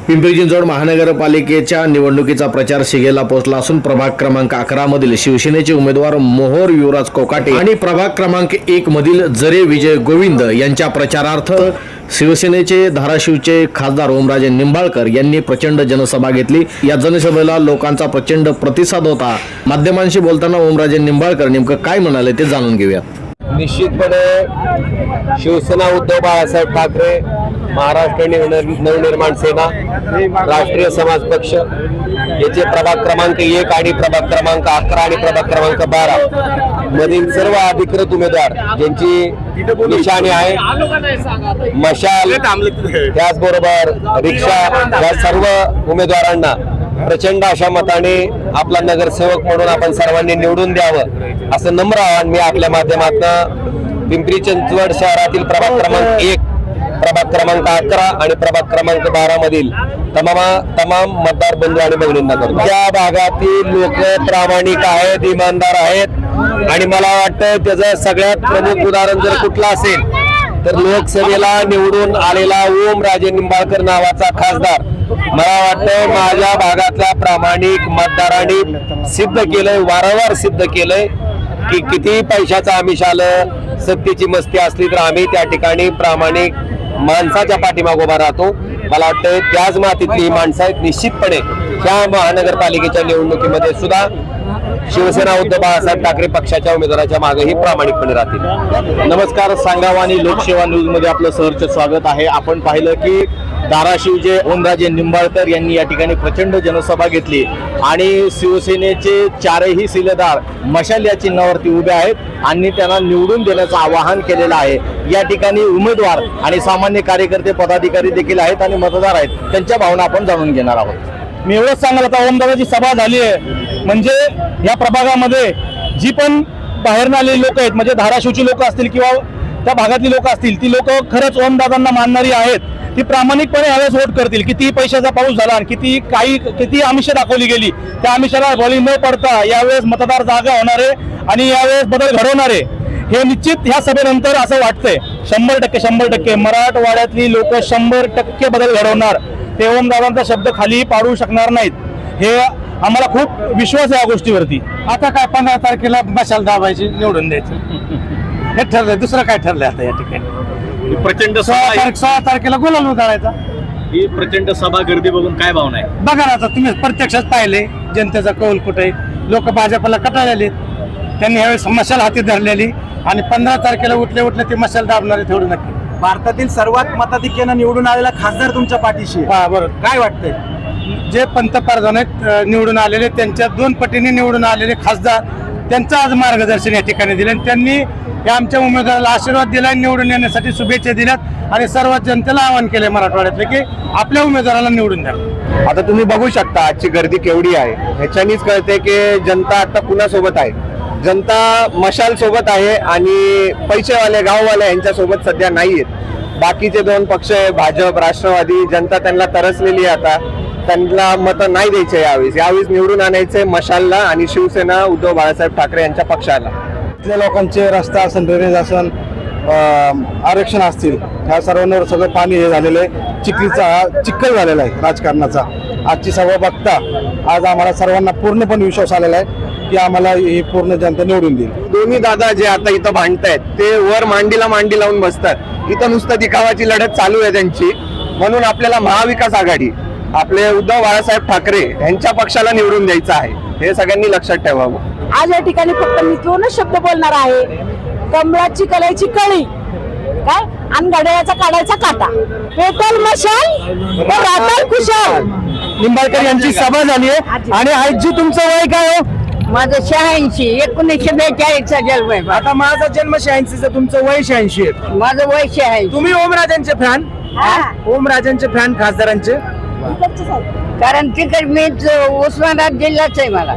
पिंपरी चिंचवड महानगरपालिकेच्या निवडणुकीचा प्रचार शिगेला पोहोचला असून प्रभाग क्रमांक 11 मधील शिवसेनेचे उमेदवार मोहोर युवराज कोकाटे आणि प्रभाग क्रमांक 1 मधील जरे विजय गोविंद यांच्या प्रचारार्थ शिवसेनेचे धाराशिवचे खासदार ओमराजे निंबाळकर यांनी प्रचंड जनसभा घेतली। या जनसभेला लोकांचा प्रचंड प्रतिसाद होता। माध्यमांशी बोलताना ओमराजे निंबाळकर नेमकं काय म्हणाले ते जाणून घेऊया। निश्चितपणे शिवसेना उद्धव बाळासाहेब ठाकरे, महाराष्ट्र नवनिर्माण सेना, राष्ट्रीय समाज पक्ष याचे प्रभाग क्रमांक 1 आणि प्रभाग क्रमांक 11 आणि प्रभाग क्रमांक 12 मधील सर्व अधिकृत उमेदवार ज्यांची निशाणी आहे मशाल, त्याचबरोबर रिक्षा, या सर्व उमेदवारांना प्रचंड अशा मताने आपला नगरसेवक म्हणून आपण सर्वांनी निवडून द्यावं असं नम्र आवाहन मी आपल्या माध्यमातून पिंपरी चिंचवड शहरातील प्रभाग क्रमांक 1, प्रभाग क्रमांक 11 आणि प्रभाग क्रमांक 12 मधील तमाम मतदार बंधू आणि भगिनींना करतो। त्या भागातील लोक प्रामाणिक आहेत, इमानदार आहेत आणि मला वाटतं त्याचं सगळ्यात प्रमुख उदाहरण जर कुठलं असेल तर लोकसभेला निवडून आलेला ओमराजे निंबाळकर नावाचा खासदार मला वाटतं माझ्या भागातल्या प्रामाणिक मतदारांनी सिद्ध केलंय, वारंवार सिद्ध केलंय की किती पैशाचं आमिष आलं, सत्तेची मस्ती असली तर आम्ही त्या ठिकाणी प्रामाणिक माणसाच्या पाठीमागे उभा राहतो। मला वाटतं त्याच मातीतली ही माणसं आहेत। निश्चितपणे ह्या महानगरपालिकेच्या निवडणुकीमध्ये सुद्धा शिवसेना उद्धव बाळासाहेब ठाकरे पक्षाच्या उमेदवाराच्या मागेही प्रामाणिकपणे राहतील। नमस्कार, सांगावानी लोकसेवा न्यूज मध्ये आपलं सहर्ष स्वागत आहे। आपण पाहिलं की धाराशिवचे ओमराजे निंबाळकर यांनी या ठिकाणी प्रचंड जनसभा घेतली आणि शिवसेनेचे चारही शिलेदार मशाल या चिन्हावरती उभे आहेत आणि त्यांना निवडून देण्याचं आवाहन केलेलं आहे। या ठिकाणी उमेदवार आणि सामान्य कार्यकर्ते, पदाधिकारी देखील आहेत आणि मतदार आहेत, त्यांच्या भावना आपण जाणून घेणार आहोत। मी एवढंच सांगाल, आता ओमदादाची सभा झाली आहे म्हणजे या प्रभागामध्ये जी पण बाहेरनं आलेली लोक आहेत, म्हणजे धाराशिवची लोक असतील किंवा त्या भागातली लोक असतील, ती लोक खरंच ओमदादांना मानणारी आहेत। ती प्रामाणिकपणे यावेळेस वोट करतील। किती पैशाचा पाऊस झाला आणि किती आमिष दाखवली गेली, त्या आमिषाला बळी न पडता यावेळेस मतदार जागा होणार आहे आणि यावेळेस बदल घडवणार आहे हे निश्चित ह्या सभेनंतर असं वाटतंय। 100% मराठवाड्यातली लोक 100% बदल घडवणार। ते ओमदादांचा शब्द खाली पाडू शकणार नाहीत, हे आम्हाला खूप विश्वास आहे या गोष्टीवरती। आता काय 15 तारखेला मशाल दाबायची, निवडून द्यायची, हे ठरलंय। दुसरं काय ठरलंय आता या ठिकाणी? प्रचंड 16 तारखेला गुलाल उधळायचा। ही प्रचंड सभा गर्दी बघून काय भावना आहे? बघा ना, आता तुम्ही प्रत्यक्षात पाहिले जनतेचा कौल कुठे। लोक भाजपला कटाळलेले, त्यांनी यावेळेस मशाल हाती धरलेली आणि 15 तारखेला उठले ते मशाल दाबणारे तेवढं नक्की। भारतातील सर्वात मताधिक्यानं निवडून आलेला खासदार तुमच्या पाठीशी हा, बरोबर। काय वाटतंय? जे पंतप्रधान आहेत निवडून आलेले, त्यांच्या 2 पटीने निवडून आलेले खासदार, त्यांचं आज मार्गदर्शन या ठिकाणी दिलं आणि त्यांनी या आमच्या उमेदवाराला आशीर्वाद दिला, निवडून येण्यासाठी शुभेच्छा दिल्यात आणि सर्व जनतेला आवाहन केले मराठवाड्यातले की आपल्या उमेदवाराला निवडून द्या। आता तुम्ही बघू शकता आजची गर्दी केवढी आहे, ह्याच्यानीच कळते की जनता आता कुणासोबत आहे। जनता मशाल सोबत आहे आणि पैसेवाले, गाववाले यांच्या सोबत सध्या नाहीयेत। बाकीचे 2 पक्ष आहे, भाजप, राष्ट्रवादी, जनता त्यांना तरसलेली आहे। आता त्यांना मतं नाही द्यायचे यावेळेस निवडून आणायचे मशालला आणि शिवसेना उद्धव बाळासाहेब ठाकरे यांच्या पक्षाला। इथल्या लोकांचे रस्ता असेल, ड्रेनेज असेल, आरक्षण असतील, ह्या सर्वांवर सगळं पाणी हे झालेलं आहे। चिखल झालेला आहे राजकारणाचा। आजची सभा बघता आज आम्हाला सर्वांना पूर्णपणे विश्वास आलेला आहे की आम्हाला ही पूर्ण जनता निवडून देईल। दोन्ही दादा जे आता इथं भांडतायत ते वर मांडीला मांडी लावून बसतात। इथं नुसतं दिखावाची लढत चालू आहे त्यांची, म्हणून आपल्याला महाविकास आघाडी, आपले उद्धव बाळासाहेब ठाकरे यांच्या पक्षाला निवडून द्यायचं आहे, हे सगळ्यांनी लक्षात ठेवावं। आज या ठिकाणी फक्त मी 2 शब्द बोलणार आहे, कमळाची कलाईची कळी काय आणि घड्याळाचा काढायचा काटा, पेटल मशाल तर राहताल खुशाल। निंबाळकर यांची सभा झाली आहे आणि आजची तुमचं वय काय हो? माझं 86, 1942चा जन्म आहे। आता माझा जन्म 86, तुमचं वय 86 आहे। माझं वय 86। तुम्ही ओमराजांचे फॅन? ओमराजांचे फॅन, खासदारांचे? कारण तिकडे मी उस्मानाबाद जिल्ह्याच आहे। मला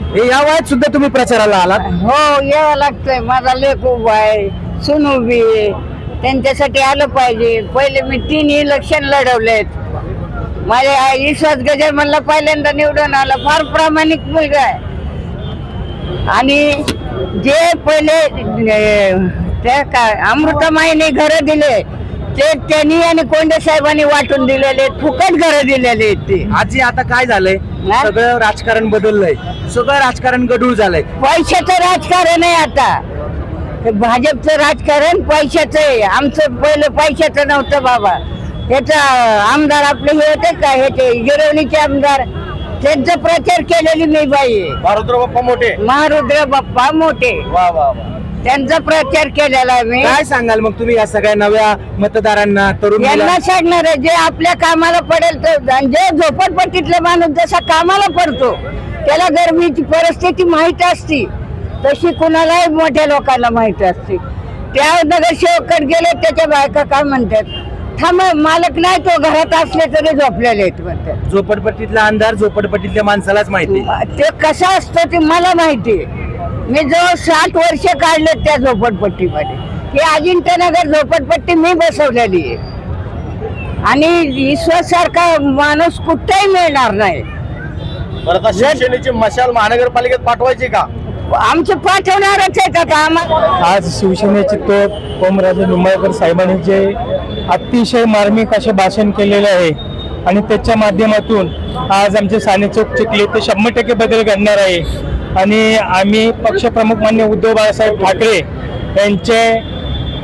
हे या वयात सुद्धा तुम्ही प्रचाराला आलात? हो, यावं लागतंय। माझा लेक उभा आहे, सून उभी आहे, त्यांच्यासाठी आलं पाहिजे। पहिले मी 3 इलेक्शन लढवलेत। माझ्या विश्वास गजर मला पहिल्यांदा निवडून आला। फार प्रामाणिक मुलगा आहे आणि जे पहिले त्या अमृतमाईने घरं दिले ते त्यांनी आणि कोंडे साहेबांनी वाटून दिलेले आहेत, फुकट घरं दिलेले आहेत ते. आजी आता काय झालंय, हा? सगळं राजकारण बदललंय, सगळं राजकारण गढूळ झालंय. पैशाचं राजकारण आहे आता. हे भाजपचं राजकारण पैशाचं आहे. आमचं पहिलं पैशाचं नव्हतं बाबा. याचा आमदार आपले हे होते का, ह्याचे गिरवणीचे आमदार, त्यांचा प्रचार केलेली मी बाई आहे. महारुद्र बाप्पा मोठे. महारुद्र बाप्पा मोठे, वा वा वा. त्यांचा प्रचार केलेला आहे मी. काय सांगाल मग तुम्ही या सगळ्या नव्या मतदारांना, तरुण यांना मुलांना? सांगणार आहे, जे आपल्या कामाला पडेल तर. आणि जे झोपडपट्टीतले माणूस जसा कामाला पडतो त्याला गरमीची परिस्थिती माहित असती, तशी कुणालाही मोठ्या लोकांना माहित असते. त्या नगरसेवकात गेले, त्याच्या बायका काय म्हणतात, थांब मालक नाही तो, घरात असले तरी झोपलेले आहेत म्हणतात. झोपडपट्टीतला अंधार झोपडपट्टीतल्या माणसालाच माहिती. ते कसं असतं ते मला माहिती आहे. मी जवळ 60 वर्ष काढले त्या झोपडपट्टीमध्ये. ही अजिंठ्यनगर झोपडपट्टी मी बसवलेली आहे आणि ईश्वरसारखा माणूस कुठेही मिळणार नाही. शिवसेनेची मशाल महानगरपालिकेत पाठवायची का? आमचे पाठवणारच आहेत आता आम्हाला. आज शिवसेनेचे तोप ओमराजे निंबाळकर साहेबांनी जे अतिशय मार्मिक असे भाषण केलेले आहे आणि त्याच्या माध्यमातून आज आमचे साने चौक चिखली ते 100% बदल घडणार आहे. आणि आम्ही पक्षप्रमुख मान्य उद्धव बाळासाहेब ठाकरे यांचे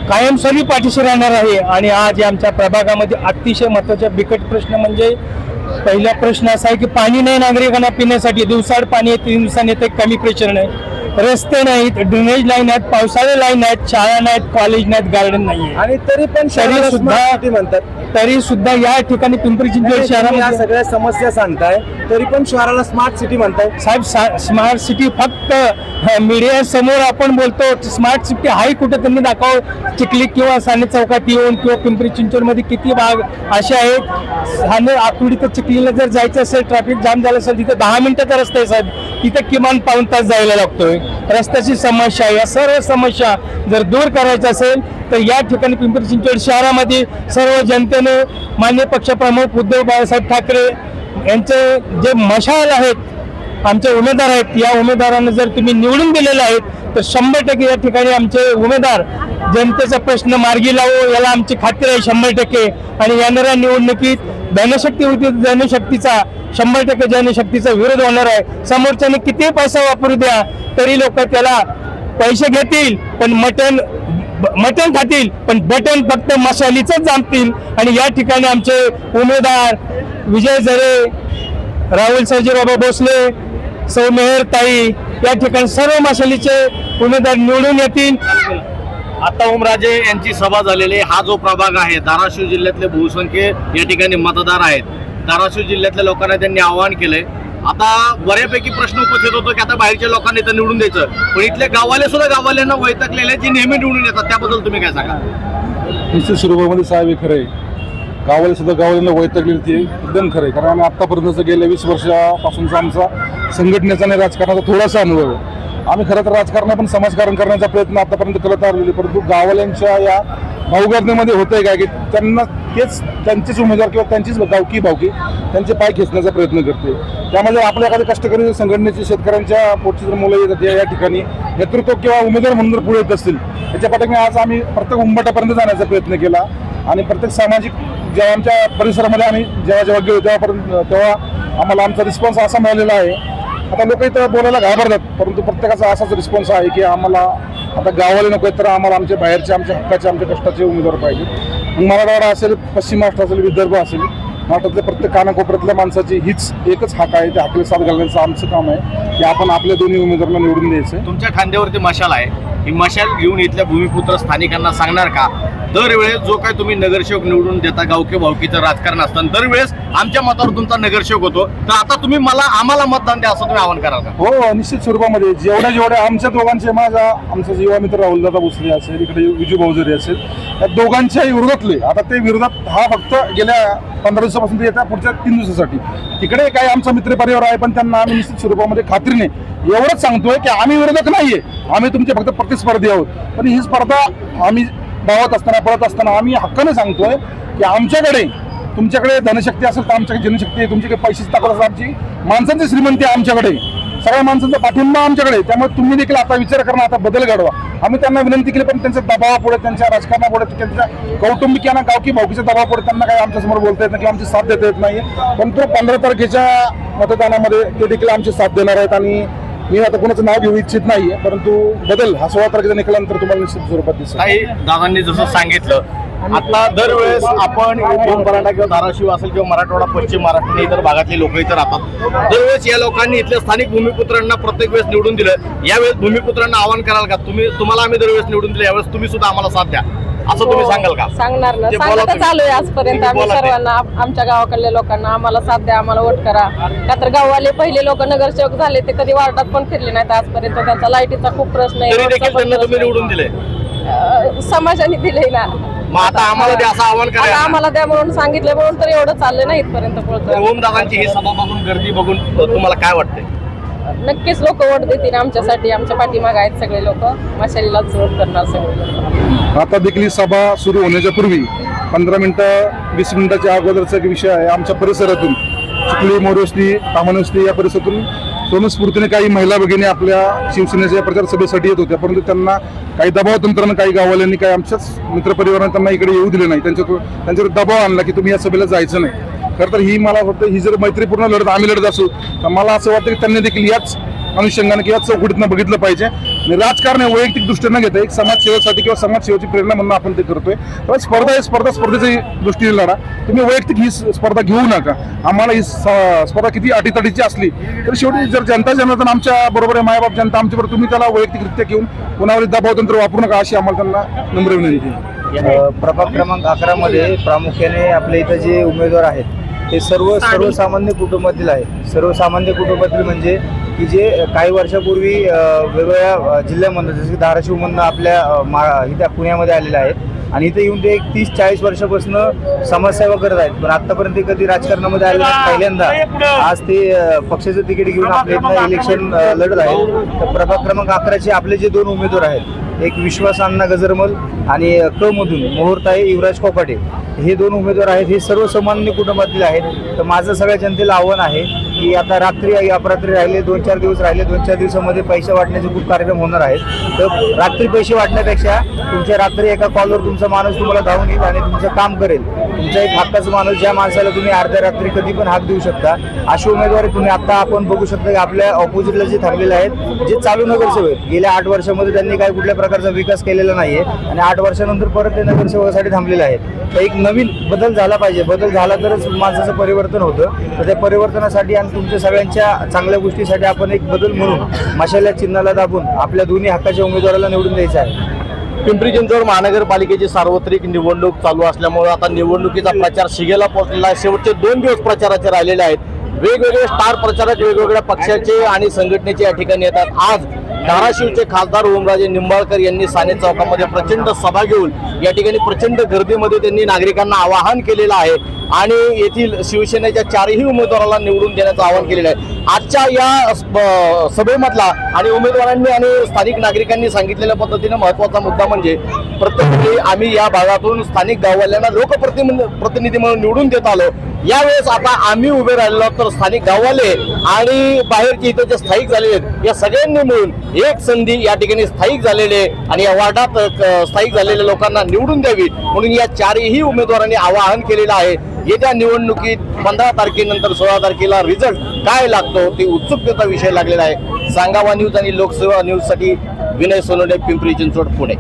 कायमस्वरूपी पाठीशी राहणार आहे. आणि आज आमच्या प्रभागामध्ये अतिशय महत्त्वाचा बिकट प्रश्न म्हणजे पहिला प्रश्न असा आहे की पाणी नाही नागरिकांना पिण्यासाठी. दिवसाआड पाणी येते, 3 दिवसांनी येते, कमी प्रेशर नाही, रस्ते नाहीत, ड्रेनेज लाईन आहेत, पावसाळी लाईन आहेत, शाळा नाहीत, कॉलेज नाहीत, गार्डन नाही. आणि तरी पण तरी सुद्धा या ठिकाणी पिंपरी चिंचवड या शहरामध्ये सगळ्या समस्या सांगताय, तरी पण शहराला स्मार्ट सिटी म्हणताय. साहेब स्मार्ट सिटी फक्त मीडिया समोर आपण बोलतो. स्मार्ट सिटी हाही कुठं त्यांनी दाखव. चिखली किंवा साने चौकात येऊन किंवा पिंपरी चिंचवड मध्ये किती भाग असे आहेत. साने आकुर्डी तर चिखलीला जर जायचं असेल, ट्रॅफिक जाम झालं असेल, तिथे 10 मिनिटाचा रस्ता आहे साहेब, तिथे किमान पाऊण तास जायला लागतोय. रस्त्याची समस्या, या सर्व समस्या जर दूर करायच्या असेल तर या ठिकाणी पिंपरी चिंचवड शहरामध्ये सर्व जनतेने मान्य पक्षप्रमुख उद्धव बाळासाहेब ठाकरे यांचे जे मशाल आहेत, आमचे उमेदवार आहेत, या उमेदवारांना जर तुम्ही निवडून दिलेले आहेत तर 100% या ठिकाणी आमचे उमेदवार जनतेचा प्रश्न मार्गी लावू याला आमची खात्री आहे 100%. आणि येणाऱ्या निवडणुकीत जनशक्ती होती, जनशक्तीचा 100% जनशक्तीचा विरोध होणार आहे. समोरच्याने किती पैसा वापरू द्या तरी लोक त्याला पैसे घेतील पण मटण खातील, पण बटन फक्त मशालीच जामतील. आणि या ठिकाणी आमचे उमेदवार विजय जरे, राहुल सर्जेबाबा भोसले, सौ मेहर ताई, या ठिकाणी सर्व मशालीचे उमेदवार निवडून येतील. आता ओमराजे यांची सभा झालेली आहे. हा जो प्रभाग आहे, धाराशिव जिल्ह्यातले बहुसंख्य या ठिकाणी मतदार आहेत. धाराशिव जिल्ह्यातल्या लोकांना त्यांनी आवाहन केलंय. आता बऱ्यापैकी प्रश्न उपस्थित होतो की आता बाहेरच्या लोकांनी इथं निवडून द्यायचं, पण इथले गाववाले सुद्धा गाववाल्यांना वैतागलेले जे नेहमी निवडून येतात, त्याबद्दल तुम्ही काय सांगा? निश्चित स्वरूपामध्ये साहेब हे खरं आहे. गावाला सुद्धा गावाला वैतागलेली ती एकदम खरं आहे. कारण आम्ही आत्तापर्यंतचा गेल्या 20 वर्षापासूनचा आमचा संघटनेचा आणि राजकारणाचा थोडासा अनुभव आहे. आम्ही खरं तर राजकारण पण समाजकारण करण्याचा प्रयत्न आतापर्यंत करत आलेले, परंतु गाववाल्यांच्या या भावगर्दीमध्ये होत आहे काय की त्यांना त्यांचेच उमेदवार किंवा त्यांचीच गावकी त्यांचे पाय खेचण्याचा प्रयत्न करते. त्यामध्ये आपल्या एखाद्या कष्टकरी संघटनेचे शेतकऱ्यांच्या पोटची जर मुलं येतात या ठिकाणी नेतृत्व किंवा उमेदवार म्हणून जर पुढे येत असतील, त्याच्या पाठीमागे आज आम्ही प्रत्येक उंबरठ्यापर्यंत जाण्याचा प्रयत्न केला. आणि प्रत्येक सामाजिक जेव्हा आमच्या परिसरामध्ये आम्ही जेव्हा गेलो तेव्हा आम्हाला आमचा रिस्पॉन्स असा मिळालेला आहे. आता लोक इथं बोलायला घाबरतात, परंतु प्रत्येकाचा असाच रिस्पॉन्स आहे की आम्हाला आता गावाला नको तर आम्हाला आमच्या बाहेरचे, आमच्या हक्काचे, आमच्या कष्टाचे उमेदवार पाहिजे. मग मराठवाडा असेल, पश्चिम महाराष्ट्र असेल, विदर्भ असेल, महाराष्ट्रातल्या प्रत्येक कानाकोपऱ्यातल्या माणसाची हीच एकच हक्क आहे. त्या हक्काला साथ घालण्याचं आमचं काम आहे की आपण आपल्या दोन्ही उमेदवारांना निवडून द्यायचं. तुमच्या खांद्यावरती मशाल आहे, ही मशाल घेऊन इथल्या भूमिपुत्र स्थानिकांना सांगणार का दरवेळेस जो काय तुम्ही नगरसेवक निवडून देता, गावके भावकीचं राजकारण असताना दरवेळेस आमच्या मतावर तुमचा नगरसेवक होतो, तर आता तुम्ही आम्हाला मतदान द्या असं तुम्ही आवाहन कराल का? हो, निश्चित स्वरूपामध्ये जेवढ्या आमच्या दोघांचे आमचा युवा मित्र राहुलदादा भोसले असेल, इकडे विजू भाऊजरी असेल, या दोघांच्याही विरोधातले आता ते विरोधात हा फक्त गेल्या 15 दिवसापासून ते येतात पुढच्या 3 दिवसासाठी. तिकडे काही आमचा मित्र परिवार आहे, पण त्यांना आम्ही निश्चित स्वरूपामध्ये खात्रीने एवढंच सांगतोय की आम्ही विरोधक नाहीये, आम्ही तुमचे फक्त प्रतिस्पर्धी आहोत. पण ही स्पर्धा आम्ही धावत असताना पळत असताना आम्ही हक्काने सांगतोय की आमच्याकडे तुमच्याकडे धनशक्ती असेल तर आमच्याकडे जनशक्ती आहे, तुमच्याकडे पैशाची ताकद असेल, आमची माणसांची श्रीमंती आमच्याकडे. सगळ्या माणसांचा पाठिंबा आमच्याकडे आहे. त्यामुळे तुम्ही देखील आता विचार करणं, आता बदल घडवा. आम्ही त्यांना विनंती केली, पण त्यांच्या दबावापुढे, त्यांच्या राजकारणापुढे, त्यांच्या कौटुंबिक यांना गावकी भावकीच्या दबावापुढे त्यांना काही आमच्यासमोर बोलता येत नाही किंवा आमची साथ देता येत नाही. पण तो 15 तारखेच्या मतदानामध्ये ते देखील आमची साथ देणार आहेत. आणि मी आता कोणाचं नाव घेऊ इच्छित नाहीये, परंतु बदल हा 16 तारखेच्या निकालानंतर तुम्हाला निश्चित स्वरूपात दिसेल. काही दादांनी जसं सांगितलं, आता दरवेळेस आपण दोन पराठा किंवा धाराशिव असेल किंवा मराठवाडा, पश्चिम महाराष्ट्र इतर भागातले लोक इथं राहतात. दरवेळेस या लोकांनी इथल्या स्थानिक भूमिपुत्रांना प्रत्येक वेळेस निवडून दिलं. यावेळेस भूमिपुत्रांना आवाहन कराल का तुम्हाला आम्ही दरवेळेस निवडून दिलं, यावेळेस तुम्ही सुद्धा आम्हाला साथ द्या असं तुम्ही सांगाल का? सांगणार ना, ते बोला सांगतच तुम्ही. आलोय आजपर्यंत आम्ही बोला ते. सर्वांना, आमच्या गावाकडल्या लोकांना आम्हाला साथ द्या, आम्हाला वोट करा. का तर गाववाले पहिले लोक नगरसेवक झाले, ते कधी वार्डात पण फिरले नाहीत आजपर्यंत. त्यांचा लाईटीचा खूप प्रश्न आहे, तरी रोडचा देखील पण त्यांना तुम्ही प्रश्न निवडून दिले. आहे. समाजाने दिले ना, मग आता आम्हाला द्या असं आवाहन आता करा. आम्हाला द्या म्हणून सांगितलं, म्हणून तर एवढं चाललं नाही इथपर्यंत पोहोचलं. ओमदादांची ही सभा बघून, गर्दी बघून तुम्हाला काय वाटतंय? नक्कीच लोक वोट देतील आमच्यासाठी. आमच्या पाठीमागे आहेत सगळे लोक, मशालीलाच वोट करणार सगळे. आता देखील सभा सुरू होण्याच्या पूर्वी 15 मिनिटं 20 मिनिटाच्या अगोदरचा एक विषय आहे. आमच्या परिसरातून चिखली, मोरवस्ती, तामणवस्ती या परिसरातून स्वयंस्फूर्तीने काही महिला भगिनी आपल्या शिवसेनेच्या प्रचार सभेसाठी येत होत्या, परंतु त्यांना काही दबाव तंत्रानं काही गाववाल्यांनी, काही आमच्याच मित्रपरिवाराने त्यांना इकडे येऊ दिले नाही. त्यांच्यावर दबाव आणला की तुम्ही या सभेला जायचं नाही. खरं तर ही मला वाटतं, ही जर मैत्रीपूर्ण लढत आम्ही लढत असू, तर मला असं वाटतं की त्यांनी देखील याच अनुषंगाने किंवा चौकटीतनं बघितलं पाहिजे. आणि राजकारण हे वैयक्तिक दृष्टीने न घेता एक समाजसेवेसाठी किंवा समाजसेवेची प्रेरणा म्हणून आपण ते करतोय. तर स्पर्धा ही स्पर्धेच्या दृष्टीने लढा. तुम्ही वैयक्तिक ही स्पर्धा घेऊ नका. आम्हाला ही स्पर्धा किती अटीतटीची असली तर शेवटी जर जनता जनार्दन आमच्या बरोबर आहे, मायबाप जनता आमच्याबरोबर, तुम्ही त्याला वैयक्तिकरित्या घेऊन कोणावर दबाव तंत्र वापरू नका, अशी आम्हाला त्यांना नम्र विनंती आहे. प्रभाग क्रमांक 11 मध्ये प्रामुख्याने आपल्या इथं जे उमेदवार आहेत ते सर्वसामान्य कुटुंबातील आहेत. सर्वसामान्य कुटुंबातील म्हणजे की जे काही वर्षापूर्वी वेगवेगळ्या जिल्ह्यामधून, जसं की धाराशिवमधनं आपल्या इथं पुण्यामध्ये आलेले आहेत आणि इथे येऊन ते एक 30-40 वर्षापासून समाजसेवा करत आहेत. पण आतापर्यंत ते कधी राजकारणामध्ये आले नाहीत. पहिल्यांदा आज ते पक्षाचं तिकीट घेऊन आपल्या इथं इलेक्शन लढत आहेत. तर प्रभाग क्रमांक 11चे आपले जे 2 उमेदवार आहेत, एक विश्वास अण्णा गजरमल आणि क मधून मोहोरताई युवराज कोकाटे, हे 2 उमेदवार आहेत. हे सर्वसामान्य कुटुंबातील आहेत. तर माझं सगळ्या जनतेला आव्हान आहे की आता रात्री अपरात्री राहिले, 2-4 दिवस राहिले, 2-4 दिवसामध्ये पैसे वाटण्याचे खूप कार्यक्रम होणार आहेत. तर रात्री पैसे वाटण्यापेक्षा तुमच्या रात्री एका कॉलवर तुमचा माणूस तुम्हाला धावून येईल आणि तुमचं काम करेल. तुमचा एक हक्काचा माणूस, ज्या माणसाला तुम्ही अर्ध्या रात्री कधी पण हाक देऊ शकता, अशी उमेदवारी तुम्ही आता आपण बघू शकता की आपल्या ऑपोजिटला जे थांबलेले आहेत, जे चालू नगरसेवक आहेत, गेल्या 8 वर्षामध्ये त्यांनी काही कुठल्या प्रकारचा विकास केलेला नाहीये आणि 8 वर्षानंतर परत ते नगरसेवकासाठी थांबलेले आहेत. तर एक नवीन बदल झाला पाहिजे. बदल झाला तरच माणसाचं परिवर्तन होतं. तर त्या परिवर्तनासाठी आणि तुमच्या सगळ्यांच्या चांगल्या गोष्टीसाठी आपण एक बदल म्हणून मशाल्या चिन्हाला दाबून आपल्या दोन्ही हक्काच्या उमेदवाराला निवडून द्यायचं आहे. पिंपरी चिंचवड महानगरपालिकेची सार्वत्रिक निवडणूक चालू असल्यामुळे आता निवडणुकीचा प्रचार शिगेला पोहोचलेला आहे. शेवटचे 2 दिवस प्रचाराचे राहिलेले आहेत. वेगवेगळे स्टार प्रचारक वेगवेगळ्या पक्षाचे आणि संघटनेचे या ठिकाणी येतात. आज धाराशिवचे खासदार ओमराजे निंबाळकर यांनी साने चौकामध्ये प्रचंड सभा घेऊन या ठिकाणी प्रचंड गर्दीमध्ये त्यांनी नागरिकांना आवाहन केलेलं आहे आणि येथील शिवसेनेच्या 4ही उमेदवाराला निवडून देण्याचं आवाहन केलेलं आहे. आजच्या या सभेमधला आणि उमेदवारांनी आणि स्थानिक नागरिकांनी सांगितलेल्या पद्धतीने महत्त्वाचा मुद्दा म्हणजे प्रत्येक आम्ही या भागातून स्थानिक गाववाल्यांना लोकप्रतिनिधी म्हणून निवडून देत आलो. यावेळेस आता आम्ही उभे राहिलो तर स्थानिक गाववाले आणि बाहेरचे इथं जे स्थायिक झालेले आहेत या सगळ्यांनी मिळून एक संधी या ठिकाणी स्थायिक झालेले आणि या वार्डात स्थायिक झालेल्या लोकांना निवडून द्यावी म्हणून या 4ही उमेदवारांनी आवाहन केलेलं आहे. येत्या निवडणुकीत 15 तारखेनंतर 16 तारखेला रिझल्ट काय लागतो ते उत्सुकतेचा विषय लागलेला आहे. सांगावा न्यूज आणि लोकसेवा न्यूजसाठी विनय सोनवणे, पिंपरी चिंचवड, पुणे.